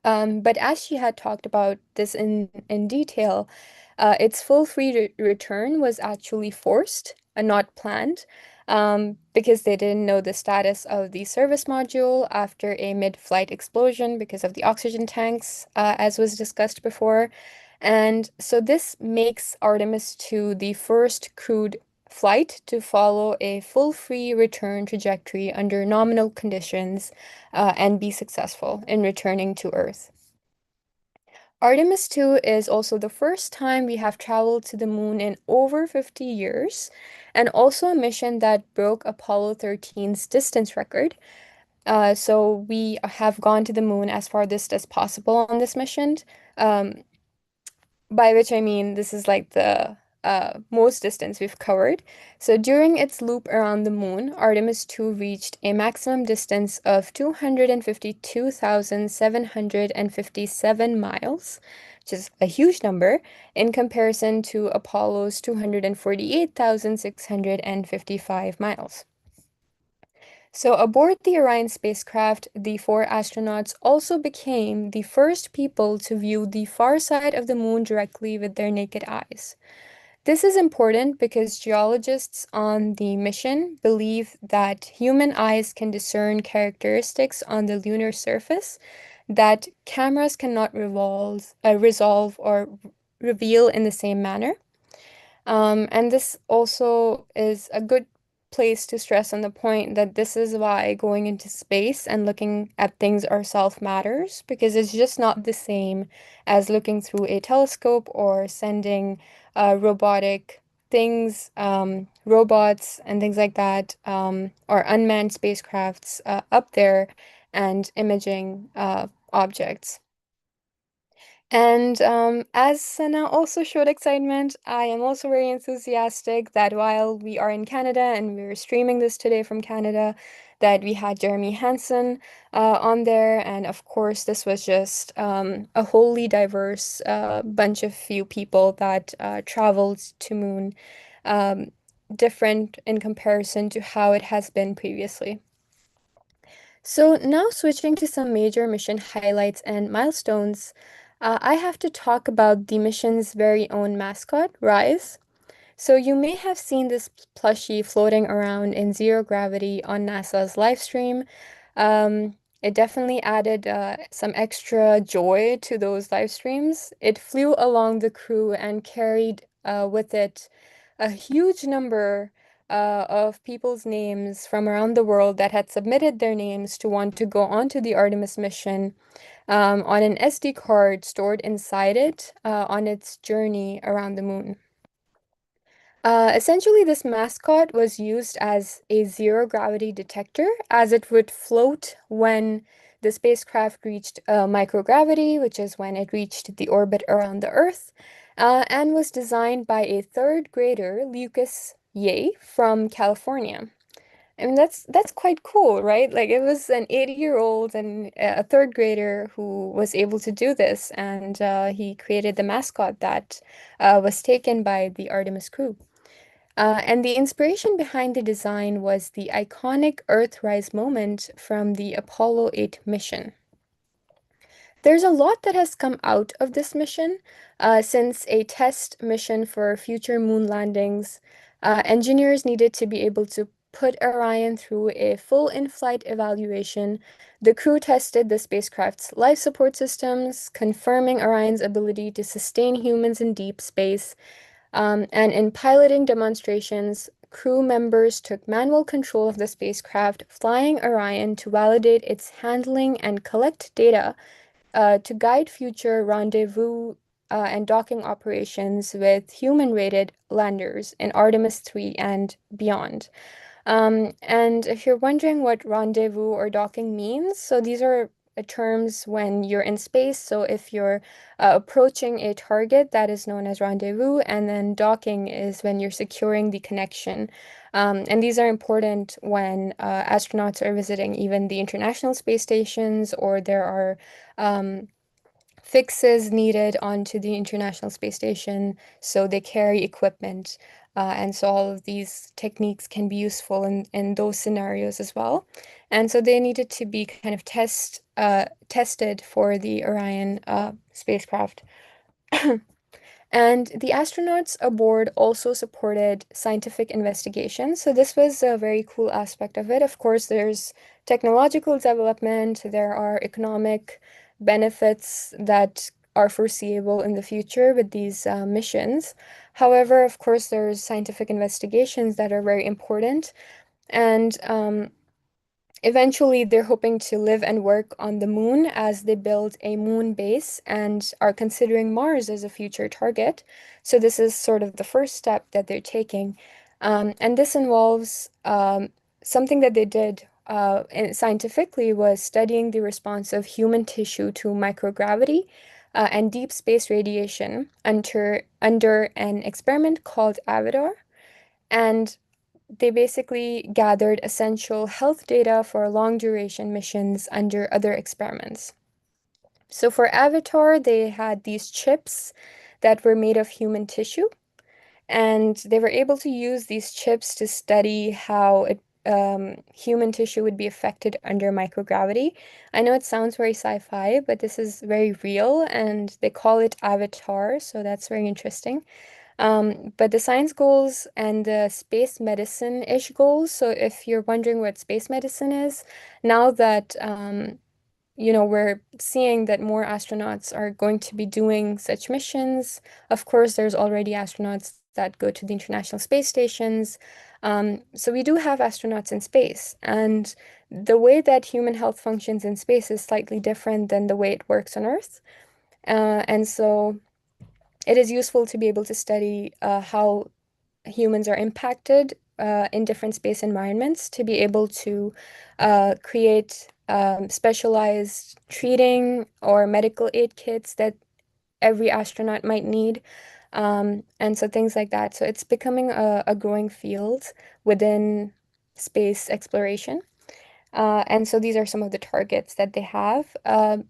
But as she had talked about this in detail, its full return was actually forced and not planned because they didn't know the status of the service module after a mid-flight explosion because of the oxygen tanks, as was discussed before. And so this makes Artemis 2 the first crewed flight to follow a full free return trajectory under nominal conditions and be successful in returning to Earth. Artemis 2 is also the first time we have traveled to the moon in over 50 years, and also a mission that broke Apollo 13's distance record. So we have gone to the moon as farthest as possible on this mission. Um, by which I mean this is like the most distance we've covered. So during its loop around the moon, Artemis 2 reached a maximum distance of 252,757 miles, which is a huge number in comparison to Apollo's 248,655 miles. So, aboard the Orion spacecraft, the four astronauts also became the first people to view the far side of the moon directly with their naked eyes. This is important because geologists on the mission believe that human eyes can discern characteristics on the lunar surface that cameras cannot resolve or reveal in the same manner. And this also is a good place to stress on the point that this is why going into space and looking at things ourselves matters, because it's just not the same as looking through a telescope or sending robotic things, robots and things like that, or unmanned spacecrafts up there and imaging objects. And as Sana also showed excitement, I am also very enthusiastic that while we are in Canada and we're streaming this today from Canada, that we had Jeremy Hansen on there. And of course, this was just a wholly diverse bunch of few people that traveled to Moon, um, different in comparison to how it has been previously. So now switching to some major mission highlights and milestones, I have to talk about the mission's very own mascot, Rise. So you may have seen this plushie floating around in zero gravity on NASA's live stream. It definitely added some extra joy to those live streams. It flew along the crew and carried with it a huge number of people's names from around the world that had submitted their names to want to go onto the Artemis mission on an SD card stored inside it on its journey around the moon. Essentially, this mascot was used as a zero gravity detector, as it would float when the spacecraft reached microgravity, which is when it reached the orbit around the Earth, and was designed by a third grader, Lucas Ye, from California. I mean, that's quite cool, right? Like it was an 80-year-old and a third grader who was able to do this, and he created the mascot that was taken by the Artemis crew. And the inspiration behind the design was the iconic Earthrise moment from the Apollo 8 mission. There's a lot that has come out of this mission since a test mission for future moon landings. Engineers needed to be able to put Orion through a full in-flight evaluation. The crew tested the spacecraft's life support systems, confirming Orion's ability to sustain humans in deep space. And in piloting demonstrations, crew members took manual control of the spacecraft, flying Orion to validate its handling and collect data to guide future rendezvous and docking operations with human-rated landers in Artemis 3 and beyond. And if you're wondering what rendezvous or docking means, so these are terms when you're in space. So if you're approaching a target, that is known as rendezvous, and then docking is when you're securing the connection. And these are important when astronauts are visiting even the International Space Stations or there are um, fixes needed onto the International Space Station, so they carry equipment. And so all of these techniques can be useful in those scenarios as well. And so they needed to be kind of tested for the Orion spacecraft. And the astronauts aboard also supported scientific investigation. So this was a very cool aspect of it. Of course, there's technological development, there are economic benefits that are foreseeable in the future with these missions. However, of course, there's scientific investigations that are very important. And eventually, they're hoping to live and work on the moon as they build a moon base and are considering Mars as a future target. So, this is sort of the first step that they're taking. And this involves something that they did scientifically was studying the response of human tissue to microgravity and deep space radiation under an experiment called Avatar. And they basically gathered essential health data for long duration missions under other experiments. So for Avatar, they had these chips that were made of human tissue, and they were able to use these chips to study how human tissue would be affected under microgravity. I know it sounds very sci-fi, but this is very real, and they call it Avatar, so that's very interesting. But the science goals and the space medicine-ish goals, so if you're wondering what space medicine is, now that we're seeing that more astronauts are going to be doing such missions. Of course, there's already astronauts that go to the International Space Stations. So we do have astronauts in space. And the way that human health functions in space is slightly different than the way it works on Earth. And so it is useful to be able to study how humans are impacted in different space environments to be able to create specialized treating or medical aid kits that every astronaut might need. And so things like that. So it's becoming a growing field within space exploration. And so these are some of the targets that they have.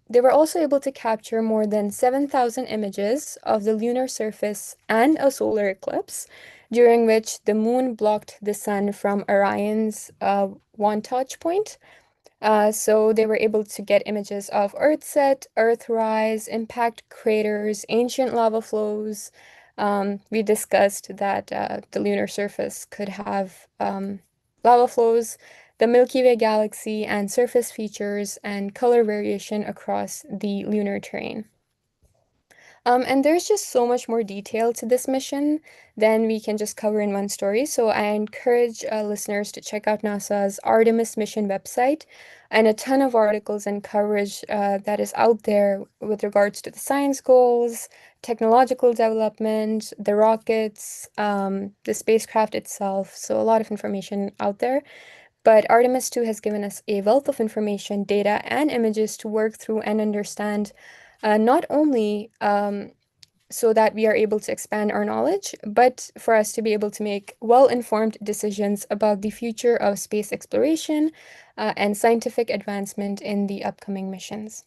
They were also able to capture more than 7,000 images of the lunar surface and a solar eclipse, during which the moon blocked the sun from Orion's Wantage point. So they were able to get images of Earthset, Earthrise, impact craters, ancient lava flows. We discussed that the lunar surface could have lava flows, the Milky Way galaxy, and surface features and color variation across the lunar terrain. And there's just so much more detail to this mission than we can just cover in one story. So I encourage listeners to check out NASA's Artemis mission website and a ton of articles and coverage that is out there with regards to the science goals, technological development, the rockets, the spacecraft itself. So a lot of information out there. But Artemis 2 has given us a wealth of information, data, and images to work through and understand not only so that we are able to expand our knowledge, but for us to be able to make well-informed decisions about the future of space exploration and scientific advancement in the upcoming missions.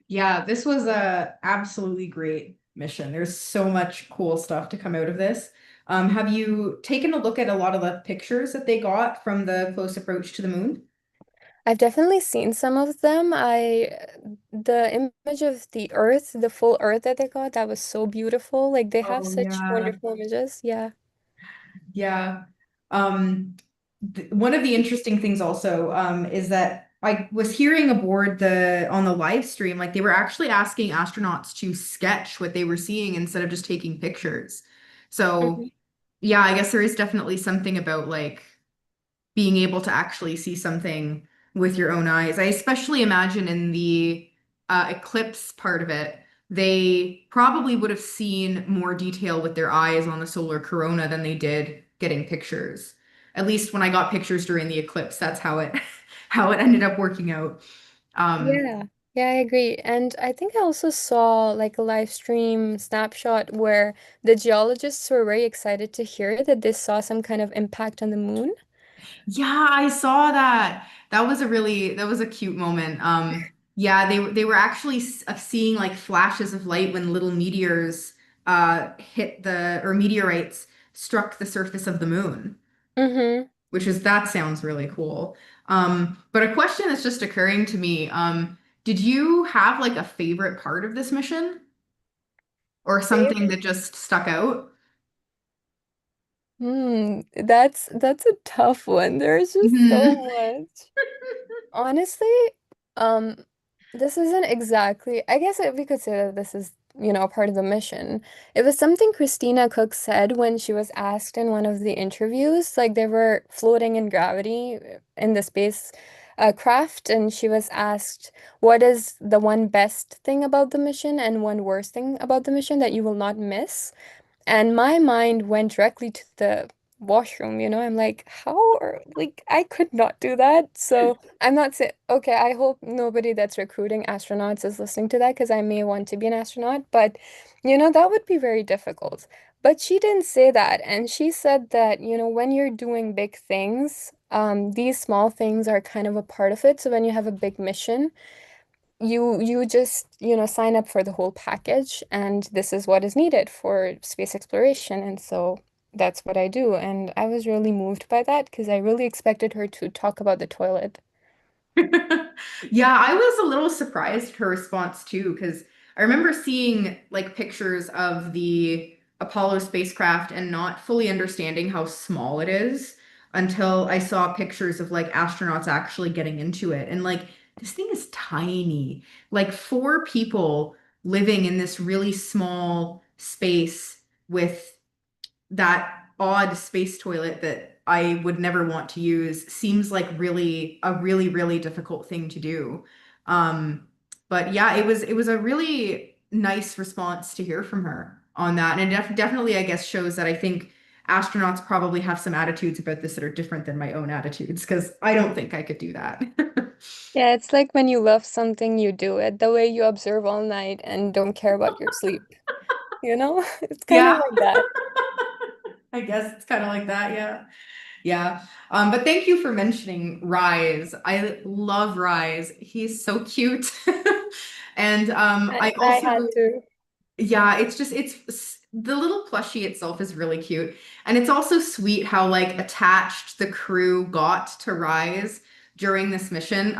Yeah, this was a absolutely great mission. There's so much cool stuff to come out of this. Have you taken a look at a lot of the pictures that they got from the close approach to the moon? I've definitely seen some of them. The image of the Earth, the full Earth that they got, that was so beautiful. Like they have Oh such yeah. wonderful images. Yeah. Yeah. Um, One of the interesting things also is that I was hearing aboard the on the live stream, like they were actually asking astronauts to sketch what they were seeing instead of just taking pictures. So Mhm. yeah, I guess there is definitely something about like being able to actually see something with your own eyes. I especially imagine in the eclipse part of it, they probably would have seen more detail with their eyes on the solar corona than they did getting pictures. At least when I got pictures during the eclipse, that's how it how it ended up working out. Um, Yeah. Yeah, I agree. And I think I also saw like a live stream snapshot where the geologists were very excited to hear that they saw some kind of impact on the moon. yeah, I saw that. That was a cute moment. Yeah, they were actually seeing like flashes of light when little meteors hit the or meteorites struck the surface of the moon, Mm-hmm. which is that sounds really cool. But a question that's just occurring to me, did you have like a favorite part of this mission or something Favorite? that just stuck out? That's a tough one. There's just so Mhm. much. Honestly, um, this isn't exactly, I guess we could say that this is, a part of the mission. It was something Christina Cook said when she was asked in one of the interviews, like they were floating in gravity in the space craft, and she was asked, what is the one best thing about the mission and one worst thing about the mission that you will not miss? And my mind went directly to the washroom, I'm like, like, I could not do that. So I'm not saying, okay, I hope nobody that's recruiting astronauts is listening to that because I may want to be an astronaut, but, that would be very difficult. But she didn't say that. And she said that, when you're doing big things, these small things are kind of a part of it. So when you have a big mission, you just, sign up for the whole package, and this is what is needed for space exploration. And so that's what I do. And I was really moved by that because I really expected her to talk about the toilet. Yeah, I was a little surprised at her response too, because I remember seeing like pictures of the Apollo spacecraft and not fully understanding how small it is until I saw pictures of like astronauts actually getting into it. And like this thing is tiny. Like four people living in this really small space with that odd space toilet that I would never want to use seems like really difficult thing to do. Um, but yeah, it was a really nice response to hear from her on that. And it definitely, I guess, shows that I think astronauts probably have some attitudes about this that are different than my own attitudes, because I don't think I could do that. Yeah, it's like when you love something, you do it. The way you observe all night and don't care about your sleep, you know? It's kind of Yeah, like that. I guess it's kind of like that. Yeah. Yeah. But thank you for mentioning Rise. I love Rise. He's so cute. And I I also, had to. yeah, it's the little plushie itself is really cute. And it's also sweet how like attached the crew got to Rise during this mission.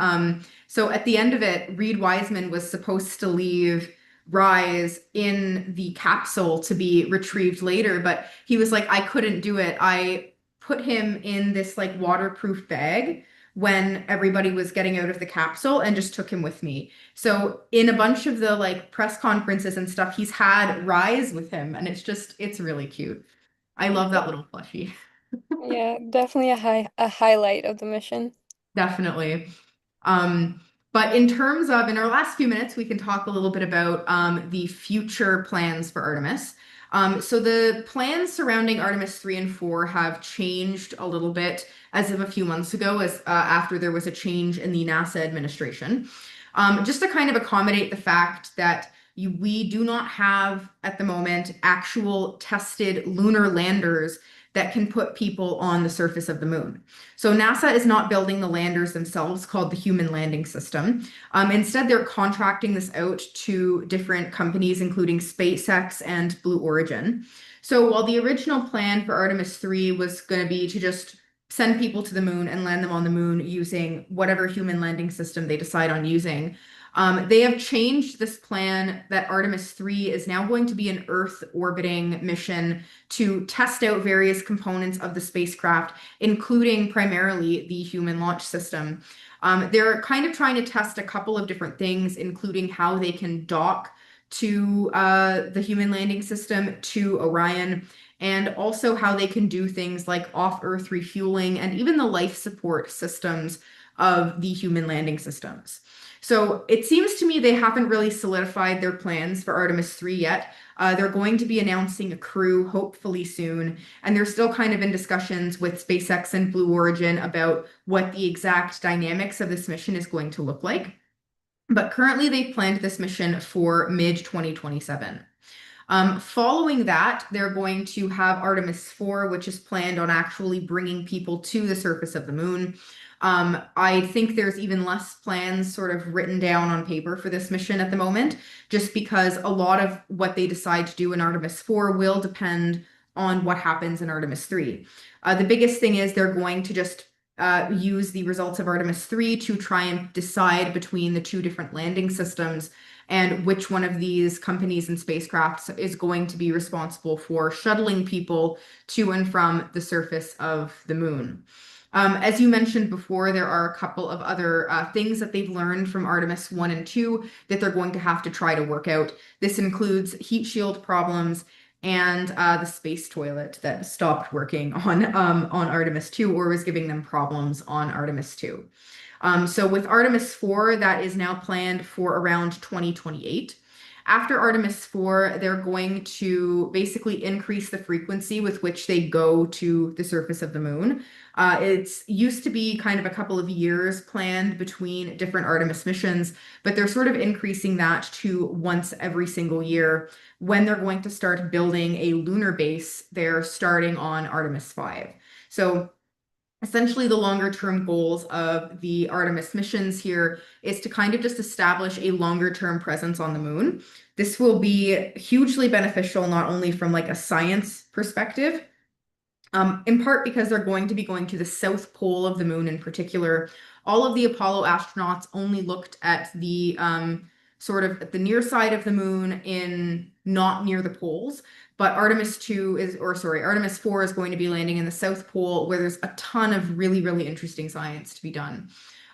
So at the end of it, Reed Wiseman was supposed to leave Rise in the capsule to be retrieved later, but he was like, I couldn't do it. I put him in this like waterproof bag when everybody was getting out of the capsule and just took him with me. So in a bunch of the like press conferences and stuff, he's had Rise with him, and it's really cute. I love that little plushie. Yeah, definitely a highlight of the mission. Definitely. Um, but in terms of, in our last few minutes, we can talk a little bit about the future plans for Artemis. So the plans surrounding Artemis 3 and 4 have changed a little bit as of a few months ago, as after there was a change in the NASA administration. Just to kind of accommodate the fact that we do not have at the moment actual tested lunar landers that can put people on the surface of the moon. So NASA is not building the landers themselves, called the Human Landing System. Instead, they're contracting this out to different companies, including SpaceX and Blue Origin. So while the original plan for Artemis 3 was going to be to just send people to the moon and land them on the moon using whatever human landing system they decide on using, they have changed this plan that Artemis 3 is now going to be an Earth orbiting mission to test out various components of the spacecraft, including primarily the human launch system. They're kind of trying to test a couple of different things, including how they can dock to the human landing system, to Orion, and also how they can do things like off-Earth refueling and even the life support systems of the human landing systems. So it seems to me they haven't really solidified their plans for Artemis 3 yet. They're going to be announcing a crew hopefully soon, and they're still kind of in discussions with SpaceX and Blue Origin about what the exact dynamics of this mission is going to look like. But currently, they've planned this mission for mid 2027. Following that, they're going to have Artemis 4, which is planned on actually bringing people to the surface of the moon. I think there's even less plans sort of written down on paper for this mission at the moment, just because a lot of what they decide to do in Artemis 4 will depend on what happens in Artemis 3. The biggest thing is they're going to just use the results of Artemis 3 to try and decide between the two different landing systems and which one of these companies and spacecrafts is going to be responsible for shuttling people to and from the surface of the moon. As you mentioned before, there are a couple of other things that they've learned from Artemis 1 and 2 that they're going to have to try to work out. This includes heat shield problems and the space toilet that stopped working on Artemis 2 or was giving them problems on Artemis 2. So with Artemis 4, that is now planned for around 2028. After Artemis 4, they're going to basically increase the frequency with which they go to the surface of the moon. It's used to be kind of a couple of years planned between different Artemis missions, but they're sort of increasing that to once every single year. When they're going to start building a lunar base, they're starting on Artemis 5. So essentially the longer term goals of the Artemis missions here is to kind of just establish a longer term presence on the moon. This will be hugely beneficial, not only from like a science perspective, In part because they're going to be going to the south pole of the moon in particular. All of the Apollo astronauts only looked at the sort of at the near side of the moon in not near the poles. But Artemis 2 is, or sorry, Artemis 4 is going to be landing in the South Pole where there's a ton of really, really interesting science to be done.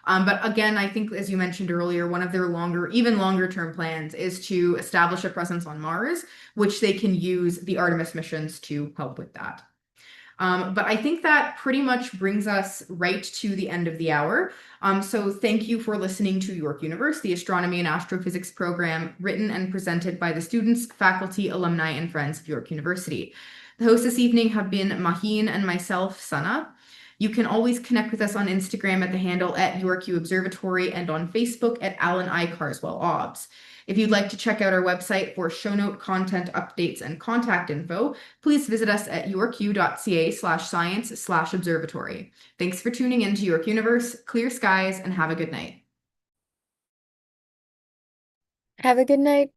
But again, I think, as you mentioned earlier, one of their longer, even longer term plans is to establish a presence on Mars, which they can use the Artemis missions to help with that. But I think that pretty much brings us right to the end of the hour. So thank you for listening to York University Astronomy and Astrophysics program, written and presented by the students, faculty, alumni, and friends of York University. The hosts this evening have been Maheen and myself, Sana. You can always connect with us on Instagram at the handle at YorkU Observatory and on Facebook at Allan I. Carswell OBS. If you'd like to check out our website for show note content, updates, and contact info, please visit us at yorku.ca/science/observatory. Thanks for tuning in to York Universe, clear skies, and have a good night. Have a good night.